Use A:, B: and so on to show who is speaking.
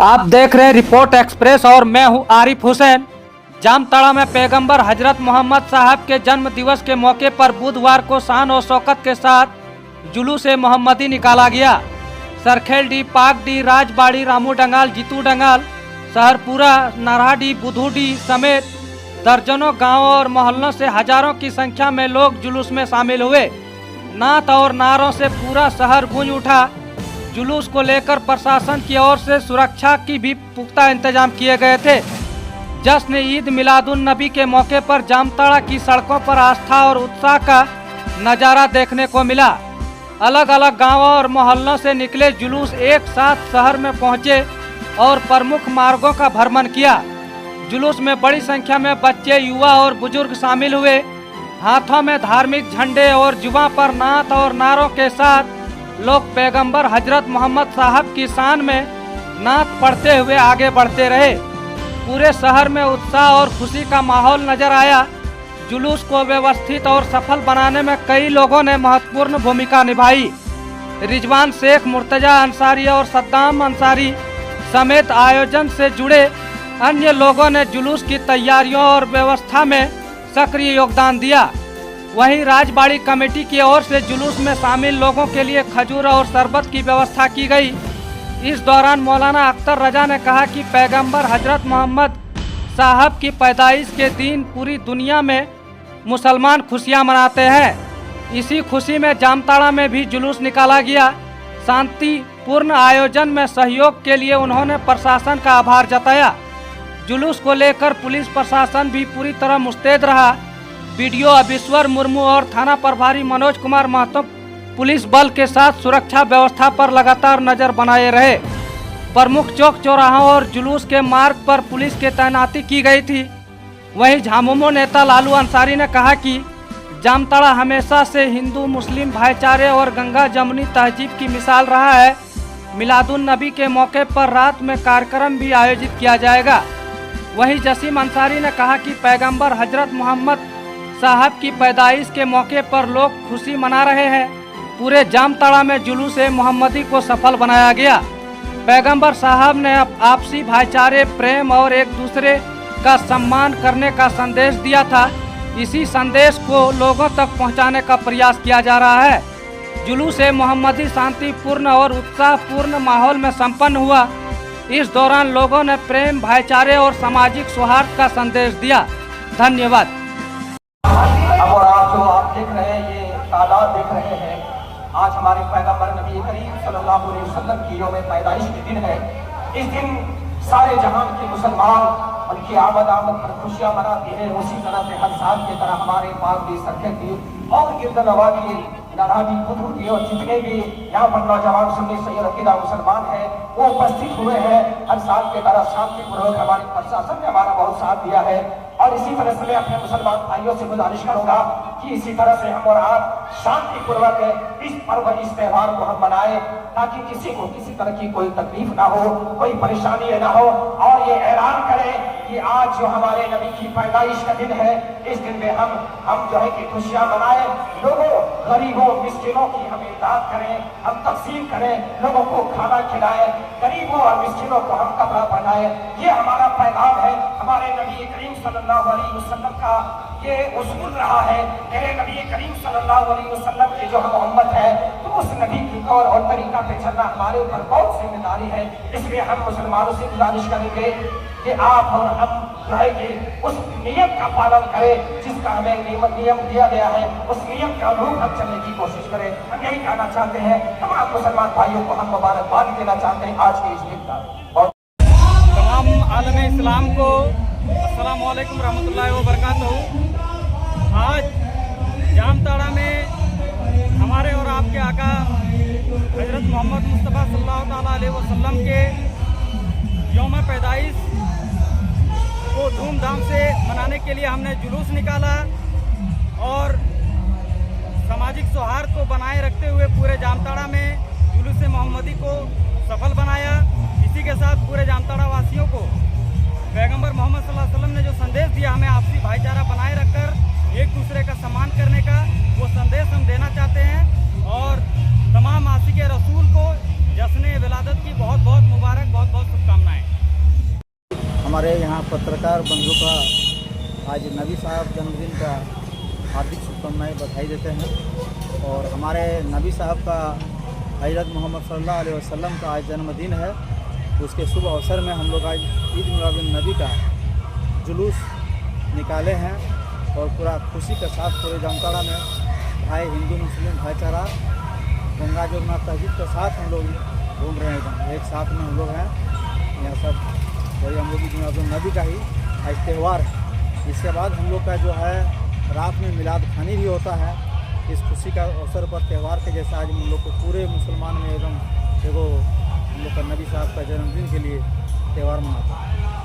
A: आप देख रहे हैं रिपोर्ट एक्सप्रेस और मैं हूं आरिफ हुसैन। जामताड़ा में पैगंबर हजरत मोहम्मद साहब के जन्म दिवस के मौके पर बुधवार को शान और शौकत के साथ जुलूस मोहम्मदी निकाला गया। सरखेलडी, पाकडी, राजबाड़ी, रामू डंगाल, जीतू डंगाल, सहरपुरा, नाराडी, बुधूडी समेत दर्जनों गांवों और मोहल्लों से हजारों की संख्या में लोग जुलूस में शामिल हुए। नात और नारों से पूरा शहर गूंज उठा। जुलूस को लेकर प्रशासन की ओर से सुरक्षा की भी पुख्ता इंतजाम किए गए थे। जश्न ईद मिलादुन नबी के मौके पर जामताड़ा की सड़कों पर आस्था और उत्साह का नज़ारा देखने को मिला। अलग अलग गांवों और मोहल्लों से निकले जुलूस एक साथ शहर में पहुंचे और प्रमुख मार्गों का भ्रमण किया। जुलूस में बड़ी संख्या में बच्चे, युवा और बुजुर्ग शामिल हुए। हाथों में धार्मिक झंडे और जुबां पर नात और नारों के साथ लोग पैगंबर हजरत मोहम्मद साहब की शान में नात पढ़ते हुए आगे बढ़ते रहे। पूरे शहर में उत्साह और खुशी का माहौल नजर आया। जुलूस को व्यवस्थित और सफल बनाने में कई लोगों ने महत्वपूर्ण भूमिका निभाई। रिजवान शेख, मुर्तजा अंसारी और सद्दाम अंसारी समेत आयोजन से जुड़े अन्य लोगों ने जुलूस की तैयारियों और व्यवस्था में सक्रिय योगदान दिया। वहीं राजबाड़ी कमेटी की ओर से जुलूस में शामिल लोगों के लिए खजूर और शरबत की व्यवस्था की गई। इस दौरान मौलाना अख्तर रजा ने कहा कि पैगंबर हजरत मोहम्मद साहब की पैदाइश के दिन पूरी दुनिया में मुसलमान खुशियां मनाते हैं। इसी खुशी में जामताड़ा में भी जुलूस निकाला गया। शांतिपूर्ण आयोजन में सहयोग के लिए उन्होंने प्रशासन का आभार जताया। जुलूस को लेकर पुलिस प्रशासन भी पूरी तरह मुस्तैद रहा। बीडीओ अभिश्वर मुर्मू और थाना प्रभारी मनोज कुमार महतो पुलिस बल के साथ सुरक्षा व्यवस्था पर लगातार नजर बनाए रहे। प्रमुख चौक चौराहों और जुलूस के मार्ग पर पुलिस की तैनाती की गई थी। वहीं झामुमो नेता लालू अंसारी ने कहा कि जामताड़ा हमेशा से हिंदू मुस्लिम भाईचारे और गंगा जमुनी तहजीब की मिसाल रहा है। मिलादुन नबी के मौके पर रात में कार्यक्रम भी आयोजित किया जाएगा। वहीं जसीम अंसारी ने कहा कि पैगंबर हजरत मोहम्मद साहब की पैदाइश के मौके पर लोग खुशी मना रहे हैं। पूरे जामताड़ा में जुलूस मोहम्मदी को सफल बनाया गया। पैगंबर साहब ने आपसी भाईचारे, प्रेम और एक दूसरे का सम्मान करने का संदेश दिया था। इसी संदेश को लोगों तक पहुंचाने का प्रयास किया जा रहा है। जुलूस मोहम्मदी शांतिपूर्ण और उत्साहपूर्ण माहौल में संपन्न हुआ। इस दौरान लोगों ने प्रेम, भाईचारे और सामाजिक सौहार्द का संदेश दिया। धन्यवाद।
B: और आप देख रहे हैं, ये तादाद देख रहे हैं। आज हमारे पैगंबर नबी करीम सल्लल्लाहु अलैहि वसल्लम की यौम पैदाइश के दिन है। इस दिन सारे जहां के मुसलमान उनकी आमद पर खुशियां मनाते हैं। उसी तरह से हर साल की तरह हमारे पाक भी सरखे की और गिरदनवा की नाराजी खुद की और जितने भी यहाँ पर नौजवान सुन्नी सैयद अकीदा मुसलमान हैं वो उपस्थित हुए हैं। हर साल के तरह शांतिपूर्वक हमारे प्रशासन ने हमारा बहुत साथ दिया है। और इसी तरह से मैं अपने मुसलमान भाइयों से गुजारिश करूंगा कि इसी तरह से हम और आप शांतिपूर्वक इस पर्व, इस त्यौहार को हम मनाएं ताकि किसी को किसी तरह की कोई तकलीफ ना हो, कोई परेशानी ना हो। और ये ऐलान करें कि आज जो हमारे नबी की पैदाइश का दिन है, इस दिन में हम जो है कि खुशियां मनाएं। लोगों, गरीबों, मिस्किनों की हम इमदाद करें, हम तकसीम करें, लोगों को खाना खिलाएं, गरीबों और मिस्किनों को हम कपड़ा पहनाएं। ये हमारा पैगाम है। हमारे नबी करीम सल्लल्लाहु अलैहि वसल्लम का ये उसूल रहा है। मेरे नबी करीम सल्लल्लाहु अलैहि वसल्लम की जो मोहम्मद है, तो उस नबी की कौल और तरीका पे चलना हमारे ऊपर बहुत जिम्मेदारी है। इसलिए हम मुसलमानों से गुजारिश करेंगे कि आप और हम जो है कि उस नियम का पालन करें जिसका हमें नियम दिया गया है। उस नियम के अनुरूप हम चलने की कोशिश करें। हम यही कहना चाहते हैं। तमाम मुसलमान भाइयों को हम मुबारकबाद देना चाहते हैं आज के इस दिन का। और
A: तमाम आलम इस्लाम को अस्सलाम वालेकुम रहमतुल्लाहि व बरकातहू। आज जामताड़ा में हमारे और आपके आका हजरत मोहम्मद मुस्तफ़ा सल्लल्लाहु अलैहि वसल्लम के यौम पैदाइश को धूमधाम से मनाने के लिए हमने जुलूस निकाला और सामाजिक सौहार्द को बनाए रखते हुए पूरे जामताड़ा में जुलूस मोहम्मदी को सफल बनाया। इसी के साथ पूरे जामताड़ा वासियों को पैगंबर मोहम्मद सल्लल्लाहु अलैहि वसल्लम ने जो संदेश दिया हमें आपसी भाईचारा बनाए रखकर एक दूसरे का सम्मान करने का, वो संदेश हम देना चाहते हैं। और तमाम आशिक़ रसूल को जश्न विलादत की बहुत बहुत मुबारक, बहुत बहुत शुभकामनाएं।
C: हमारे यहाँ पत्रकार बंधु का आज नबी साहब जन्मदिन का हार्दिक शुभकामनाएं बधाई देते हैं। और हमारे नबी साहब का हज़रत मोहम्मद सल्लल्लाहु अलैहि वसल्लम का आज जन्मदिन है। उसके शुभ अवसर में हम लोग आज ईद मिलादुन नबी का जुलूस निकाले हैं और पूरा खुशी के साथ पूरे जामताड़ा में भाई हिंदू मुस्लिम भाईचारा गंगा जमुना तहजीब के साथ हम लोग घूम रहे हैं। एक साथ में हम लोग हैं यहाँ सब वही हम लोग ईद मिलादुन नबी का ही आज त्यौहार है। इसके बाद हम लोग का जो है रात में मिलाद खानी भी होता है। इस खुशी का अवसर पर त्यौहार के जैसा आज हम लोग को पूरे मुसलमान में एकदम हम लोग का नबी साहब का जन्मदिन के लिए त्यौहार मनाते हैं।